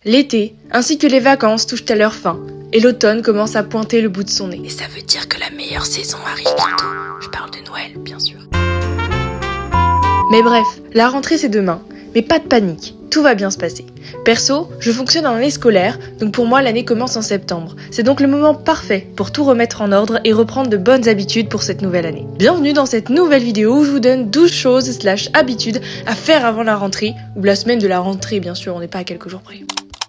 L'été, ainsi que les vacances touchent à leur fin, et l'automne commence à pointer le bout de son nez. Et ça veut dire que la meilleure saison arrive bientôt. Je parle de Noël, bien sûr. Mais bref, la rentrée c'est demain, mais pas de panique, tout va bien se passer. Perso, je fonctionne en année scolaire, donc pour moi l'année commence en septembre. C'est donc le moment parfait pour tout remettre en ordre et reprendre de bonnes habitudes pour cette nouvelle année. Bienvenue dans cette nouvelle vidéo où je vous donne 12 choses / habitudes à faire avant la rentrée, ou la semaine de la rentrée bien sûr, on n'est pas à quelques jours près.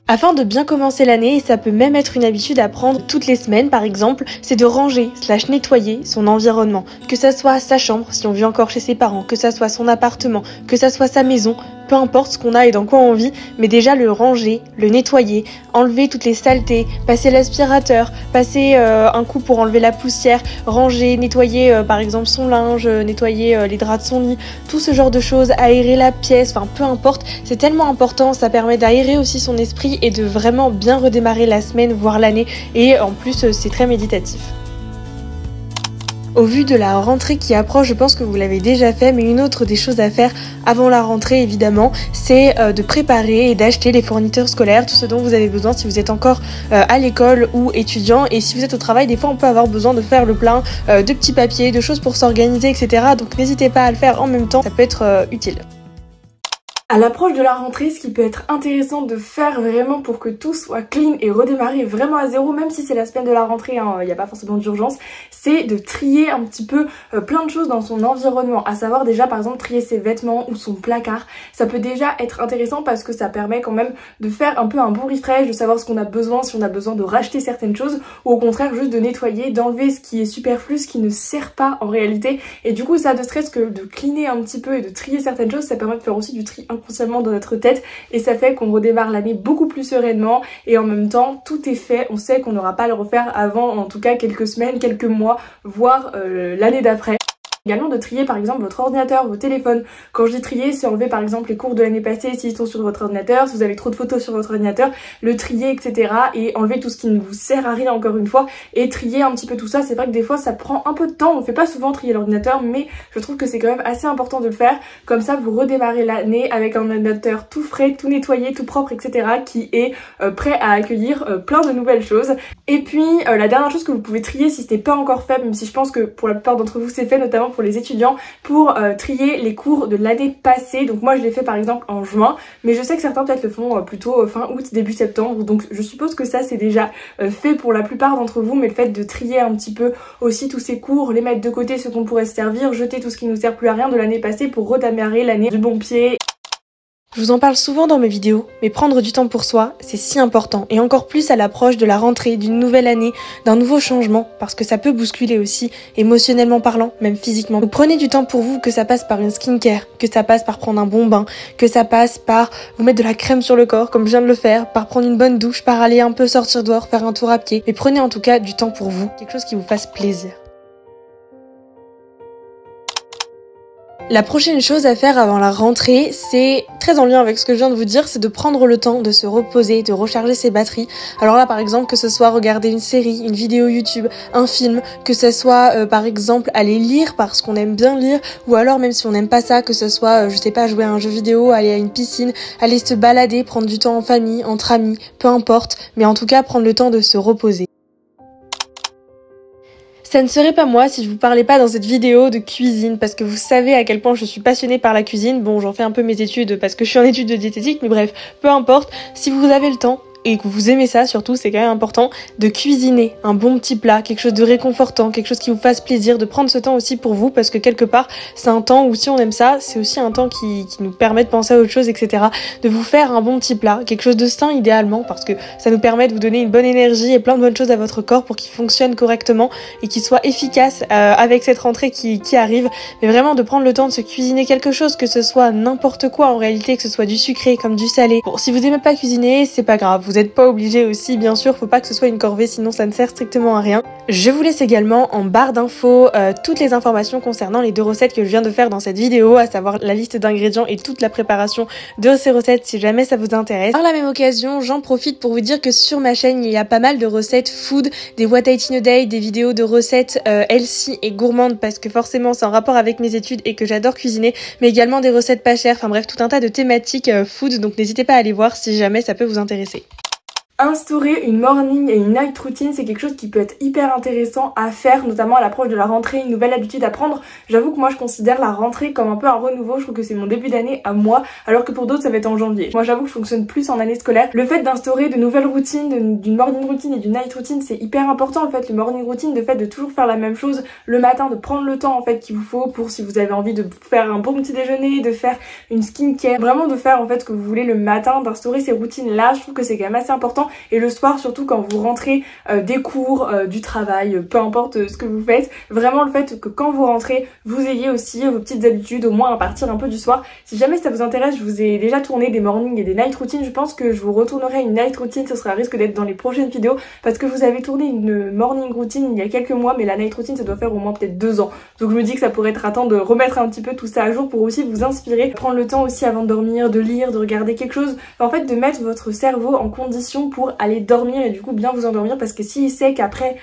Afin de bien commencer l'année, et ça peut même être une habitude à prendre toutes les semaines par exemple, c'est de ranger / nettoyer son environnement. Que ça soit sa chambre, si on vit encore chez ses parents, que ça soit son appartement, que ça soit sa maison, peu importe ce qu'on a et dans quoi on vit, mais déjà le ranger, le nettoyer, enlever toutes les saletés, passer l'aspirateur, passer un coup pour enlever la poussière, ranger, nettoyer par exemple son linge, nettoyer les draps de son lit, tout ce genre de choses, aérer la pièce, enfin peu importe, c'est tellement important, ça permet d'aérer aussi son esprit et de vraiment bien redémarrer la semaine, voire l'année, et en plus c'est très méditatif. Au vu de la rentrée qui approche, je pense que vous l'avez déjà fait, mais une autre des choses à faire avant la rentrée évidemment, c'est de préparer et d'acheter les fournitures scolaires, tout ce dont vous avez besoin si vous êtes encore à l'école ou étudiant, et si vous êtes au travail, des fois on peut avoir besoin de faire le plein de petits papiers, de choses pour s'organiser, etc. Donc n'hésitez pas à le faire en même temps, ça peut être utile. À l'approche de la rentrée, ce qui peut être intéressant de faire vraiment pour que tout soit clean et redémarrer vraiment à zéro, même si c'est la semaine de la rentrée, il n'y a pas forcément d'urgence, c'est de trier un petit peu plein de choses dans son environnement, à savoir déjà par exemple trier ses vêtements ou son placard. Ça peut déjà être intéressant parce que ça permet quand même de faire un peu un bon refresh, de savoir ce qu'on a besoin, si on a besoin de racheter certaines choses, ou au contraire juste de nettoyer, d'enlever ce qui est superflu, ce qui ne sert pas en réalité, et du coup ça ne serait-ce que de cleaner un petit peu et de trier certaines choses, ça permet de faire aussi du tri inconsciemment dans notre tête, et ça fait qu'on redémarre l'année beaucoup plus sereinement, et en même temps tout est fait, on sait qu'on n'aura pas à le refaire avant en tout cas quelques semaines, quelques mois, voire l'année d'après. Également de trier par exemple votre ordinateur, vos téléphones. Quand je dis trier, c'est enlever par exemple les cours de l'année passée s'ils sont sur votre ordinateur, si vous avez trop de photos sur votre ordinateur, le trier, etc. et enlever tout ce qui ne vous sert à rien encore une fois, et trier un petit peu tout ça. C'est vrai que des fois ça prend un peu de temps, on fait pas souvent trier l'ordinateur, mais je trouve que c'est quand même assez important de le faire. Comme ça vous redémarrez l'année avec un ordinateur tout frais, tout nettoyé, tout propre, etc. qui est prêt à accueillir plein de nouvelles choses. Et puis la dernière chose que vous pouvez trier si ce n'est pas encore fait, même si je pense que pour la plupart d'entre vous c'est fait, notamment pour les étudiants, pour trier les cours de l'année passée. Donc moi je l'ai fait par exemple en juin, mais je sais que certains peut-être le font plutôt fin août, début septembre, donc je suppose que ça c'est déjà fait pour la plupart d'entre vous, mais le fait de trier un petit peu aussi tous ces cours, les mettre de côté, ce qu'on pourrait se servir, jeter tout ce qui nous sert plus à rien de l'année passée pour redémarrer l'année du bon pied. Je vous en parle souvent dans mes vidéos, mais prendre du temps pour soi, c'est si important, et encore plus à l'approche de la rentrée, d'une nouvelle année, d'un nouveau changement, parce que ça peut bousculer aussi, émotionnellement parlant, même physiquement. Donc prenez du temps pour vous, que ça passe par une skincare, que ça passe par prendre un bon bain, que ça passe par vous mettre de la crème sur le corps, comme je viens de le faire, par prendre une bonne douche, par aller un peu sortir dehors, faire un tour à pied, mais prenez en tout cas du temps pour vous, quelque chose qui vous fasse plaisir. La prochaine chose à faire avant la rentrée, c'est très en lien avec ce que je viens de vous dire, c'est de prendre le temps de se reposer, de recharger ses batteries. Alors là par exemple que ce soit regarder une série, une vidéo YouTube, un film, que ce soit par exemple aller lire parce qu'on aime bien lire, ou alors même si on n'aime pas ça, que ce soit je sais pas, jouer à un jeu vidéo, aller à une piscine, aller se balader, prendre du temps en famille, entre amis, peu importe, mais en tout cas prendre le temps de se reposer. Ça ne serait pas moi si je vous parlais pas dans cette vidéo de cuisine, parce que vous savez à quel point je suis passionnée par la cuisine. Bon, j'en fais un peu mes études parce que je suis en études de diététique, mais bref, peu importe. Si vous avez le temps et que vous aimez ça, surtout, c'est quand même important de cuisiner un bon petit plat, quelque chose de réconfortant, quelque chose qui vous fasse plaisir, de prendre ce temps aussi pour vous, parce que quelque part, c'est un temps où si on aime ça, c'est aussi un temps qui nous permet de penser à autre chose, etc. De vous faire un bon petit plat, quelque chose de sain idéalement, parce que ça nous permet de vous donner une bonne énergie et plein de bonnes choses à votre corps pour qu'il fonctionne correctement et qu'il soit efficace avec cette rentrée qui arrive. Mais vraiment de prendre le temps de se cuisiner quelque chose, que ce soit n'importe quoi en réalité, que ce soit du sucré comme du salé. Bon, si vous aimez pas cuisiner, c'est pas grave, vous n'êtes pas obligé aussi, bien sûr, faut pas que ce soit une corvée, sinon ça ne sert strictement à rien. Je vous laisse également en barre d'infos toutes les informations concernant les 2 recettes que je viens de faire dans cette vidéo, à savoir la liste d'ingrédients et toute la préparation de ces recettes si jamais ça vous intéresse. Par la même occasion, j'en profite pour vous dire que sur ma chaîne, il y a pas mal de recettes food, des what I eat in a day, des vidéos de recettes healthy et gourmandes parce que forcément c'est en rapport avec mes études et que j'adore cuisiner, mais également des recettes pas chères, enfin bref, tout un tas de thématiques food, donc n'hésitez pas à aller voir si jamais ça peut vous intéresser. Instaurer une morning et une night routine, c'est quelque chose qui peut être hyper intéressant à faire, notamment à l'approche de la rentrée, une nouvelle habitude à prendre. J'avoue que moi je considère la rentrée comme un peu un renouveau, je trouve que c'est mon début d'année à moi, alors que pour d'autres ça va être en janvier. Moi j'avoue que je fonctionne plus en année scolaire. Le fait d'instaurer de nouvelles routines, d'une morning routine et d'une night routine, c'est hyper important en fait. Le morning routine, le fait de toujours faire la même chose le matin, de prendre le temps en fait qu'il vous faut pour si vous avez envie de faire un bon petit déjeuner, de faire une skincare, vraiment de faire en fait ce que vous voulez le matin, d'instaurer ces routines là, je trouve que c'est quand même assez important. Et le soir, surtout quand vous rentrez des cours, du travail, peu importe ce que vous faites, vraiment le fait que quand vous rentrez, vous ayez aussi vos petites habitudes, au moins à partir un peu du soir. Si jamais ça vous intéresse, je vous ai déjà tourné des morning et des night routines. Je pense que je vous retournerai une night routine, ce sera un risque d'être dans les prochaines vidéos, parce que vous avez tourné une morning routine il y a quelques mois, mais la night routine ça doit faire au moins peut-être 2 ans. Donc je me dis que ça pourrait être à temps de remettre un petit peu tout ça à jour pour aussi vous inspirer, prendre le temps aussi avant de dormir, de lire, de regarder quelque chose, en fait de mettre votre cerveau en condition pour aller dormir et du coup bien vous endormir, parce que s'il sait qu'après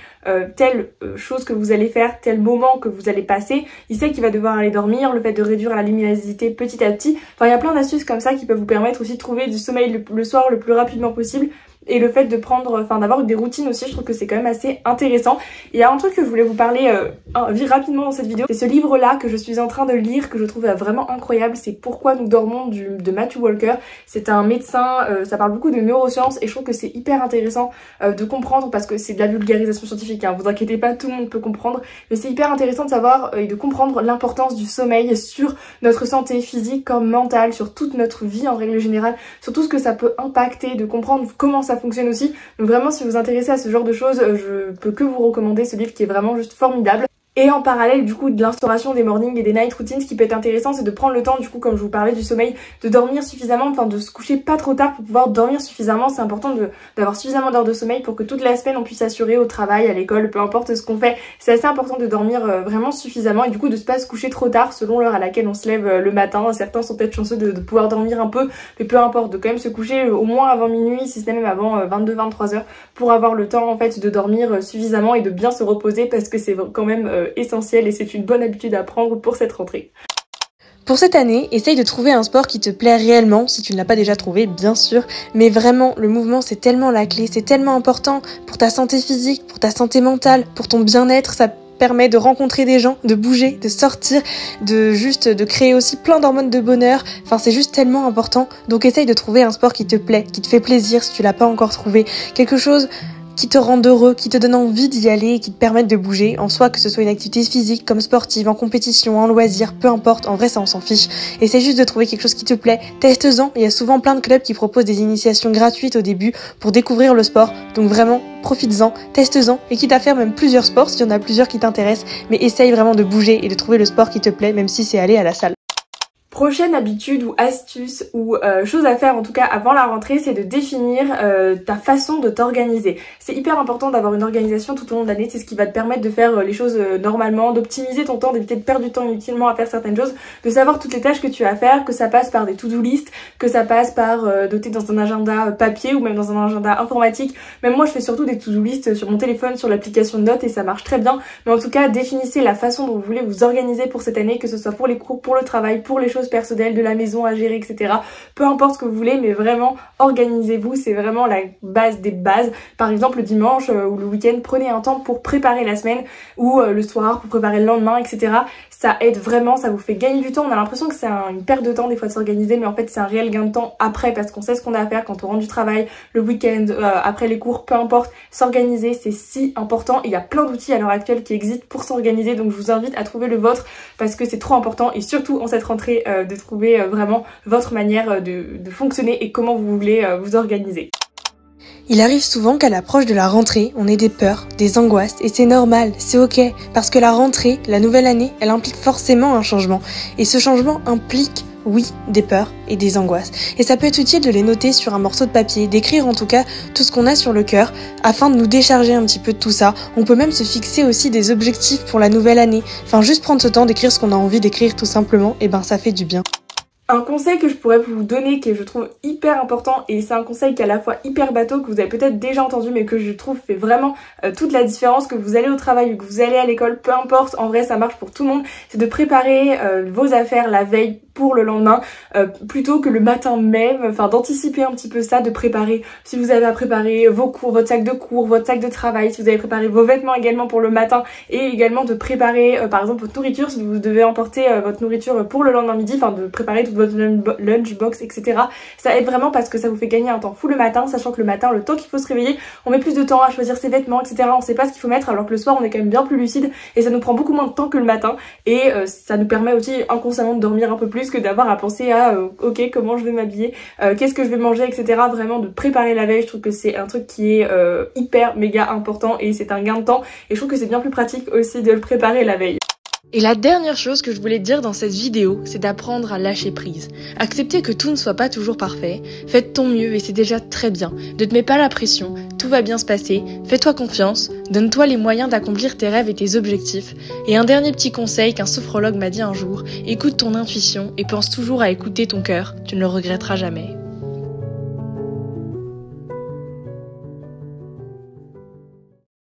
telle chose que vous allez faire, tel moment que vous allez passer, il sait qu'il va devoir aller dormir, le fait de réduire la luminosité petit à petit, enfin il y a plein d'astuces comme ça qui peuvent vous permettre aussi de trouver du sommeil le soir le plus rapidement possible. Et le fait de prendre, enfin d'avoir des routines aussi, je trouve que c'est quand même assez intéressant. Il y a un truc que je voulais vous parler rapidement dans cette vidéo, c'est ce livre là que je suis en train de lire, que je trouve vraiment incroyable, c'est Pourquoi nous dormons de Matthew Walker. C'est un médecin, ça parle beaucoup de neurosciences et je trouve que c'est hyper intéressant de comprendre, parce que c'est de la vulgarisation scientifique, hein, vous inquiétez pas, tout le monde peut comprendre, mais c'est hyper intéressant de savoir et de comprendre l'importance du sommeil sur notre santé physique comme mentale, sur toute notre vie en règle générale, sur tout ce que ça peut impacter, de comprendre comment ça fonctionne aussi. Donc vraiment si vous vous intéressez à ce genre de choses, je peux que vous recommander ce livre qui est vraiment juste formidable. Et en parallèle du coup de l'instauration des morning et des night routines, ce qui peut être intéressant c'est de prendre le temps du coup, comme je vous parlais du sommeil, de dormir suffisamment, enfin de se coucher pas trop tard pour pouvoir dormir suffisamment. C'est important d'avoir suffisamment d'heures de sommeil pour que toute la semaine on puisse assurer au travail, à l'école, peu importe ce qu'on fait. C'est assez important de dormir vraiment suffisamment et du coup de pas se coucher trop tard selon l'heure à laquelle on se lève le matin. Certains sont peut-être chanceux de pouvoir dormir un peu, mais peu importe, de quand même se coucher au moins avant minuit, si ce n'est même avant 22-23 heures, pour avoir le temps en fait de dormir suffisamment et de bien se reposer, parce que c'est quand même essentiel et c'est une bonne habitude à prendre pour cette rentrée. Pour cette année, essaye de trouver un sport qui te plaît réellement, si tu ne l'as pas déjà trouvé, bien sûr. Mais vraiment, le mouvement, c'est tellement la clé, c'est tellement important pour ta santé physique, pour ta santé mentale, pour ton bien-être. Ça permet de rencontrer des gens, de bouger, de sortir, de créer aussi plein d'hormones de bonheur. Enfin, c'est juste tellement important. Donc essaye de trouver un sport qui te plaît, qui te fait plaisir si tu l'as pas encore trouvé. Quelque chose qui te rend heureux, qui te donne envie d'y aller et qui te permettent de bouger, en soi que ce soit une activité physique, comme sportive, en compétition, en loisir, peu importe, en vrai ça on s'en fiche. Et c'est juste de trouver quelque chose qui te plaît, teste-en, il y a souvent plein de clubs qui proposent des initiations gratuites au début pour découvrir le sport, donc vraiment profites-en, teste-en, et quitte à faire même plusieurs sports s'il y en a plusieurs qui t'intéressent, mais essaye vraiment de bouger et de trouver le sport qui te plaît, même si c'est aller à la salle. Prochaine habitude ou astuce ou chose à faire en tout cas avant la rentrée, c'est de définir ta façon de t'organiser. C'est hyper important d'avoir une organisation tout au long de l'année, c'est ce qui va te permettre de faire les choses normalement, d'optimiser ton temps, d'éviter de perdre du temps inutilement à faire certaines choses, de savoir toutes les tâches que tu as à faire, que ça passe par des to-do list, que ça passe par noter dans un agenda papier ou même dans un agenda informatique. Même moi je fais surtout des to-do list sur mon téléphone, sur l'application de notes et ça marche très bien. Mais en tout cas définissez la façon dont vous voulez vous organiser pour cette année, que ce soit pour les cours, pour le travail, pour les choses personnelles, de la maison à gérer, etc. Peu importe ce que vous voulez, mais vraiment organisez-vous, c'est vraiment la base des bases. Par exemple le dimanche ou le week-end, prenez un temps pour préparer la semaine ou le soir pour préparer le lendemain, etc. Ça aide vraiment, ça vous fait gagner du temps. On a l'impression que c'est une perte de temps des fois de s'organiser, mais en fait c'est un réel gain de temps après, parce qu'on sait ce qu'on a à faire quand on rentre du travail, le week-end, après les cours, peu importe. S'organiser, c'est si important. Il y a plein d'outils à l'heure actuelle qui existent pour s'organiser, donc je vous invite à trouver le vôtre parce que c'est trop important, et surtout en cette rentrée de trouver vraiment votre manière de fonctionner et comment vous voulez vous organiser. Il arrive souvent qu'à l'approche de la rentrée, on ait des peurs, des angoisses, et c'est normal, c'est ok, parce que la rentrée, la nouvelle année, elle implique forcément un changement, et ce changement implique Oui, des peurs et des angoisses. Et ça peut être utile de les noter sur un morceau de papier, d'écrire en tout cas tout ce qu'on a sur le cœur afin de nous décharger un petit peu de tout ça. On peut même se fixer aussi des objectifs pour la nouvelle année. Enfin, juste prendre ce temps d'écrire ce qu'on a envie d'écrire tout simplement, et ben ça fait du bien. Un conseil que je pourrais vous donner, que je trouve hyper important, et c'est un conseil qui est à la fois hyper bateau, que vous avez peut-être déjà entendu, mais que je trouve fait vraiment toute la différence, que vous allez au travail ou que vous allez à l'école, peu importe, en vrai ça marche pour tout le monde, c'est de préparer vos affaires la veille pour le lendemain, plutôt que le matin même, enfin d'anticiper un petit peu ça, de préparer, si vous avez à préparer vos cours, votre sac de cours, votre sac de travail, si vous avez préparé vos vêtements également pour le matin, et également de préparer par exemple votre nourriture, si vous devez emporter votre nourriture pour le lendemain midi, enfin de préparer toute votre lunchbox, etc. Ça aide vraiment parce que ça vous fait gagner un temps fou le matin, sachant que le matin, le temps qu'il faut se réveiller, on met plus de temps à choisir ses vêtements, etc. On sait pas ce qu'il faut mettre, alors que le soir on est quand même bien plus lucide et ça nous prend beaucoup moins de temps que le matin, et ça nous permet aussi inconsciemment de dormir un peu plus que d'avoir à penser à ok, comment je vais m'habiller, qu'est-ce que je vais manger, etc. Vraiment de préparer la veille, je trouve que c'est un truc qui est hyper méga important et c'est un gain de temps, et je trouve que c'est bien plus pratique aussi de le préparer la veille. Et la dernière chose que je voulais te dire dans cette vidéo, c'est d'apprendre à lâcher prise. Accepter que tout ne soit pas toujours parfait, fais de ton mieux et c'est déjà très bien. Ne te mets pas la pression, tout va bien se passer, fais-toi confiance, donne-toi les moyens d'accomplir tes rêves et tes objectifs. Et un dernier petit conseil qu'un sophrologue m'a dit un jour, écoute ton intuition et pense toujours à écouter ton cœur, tu ne le regretteras jamais.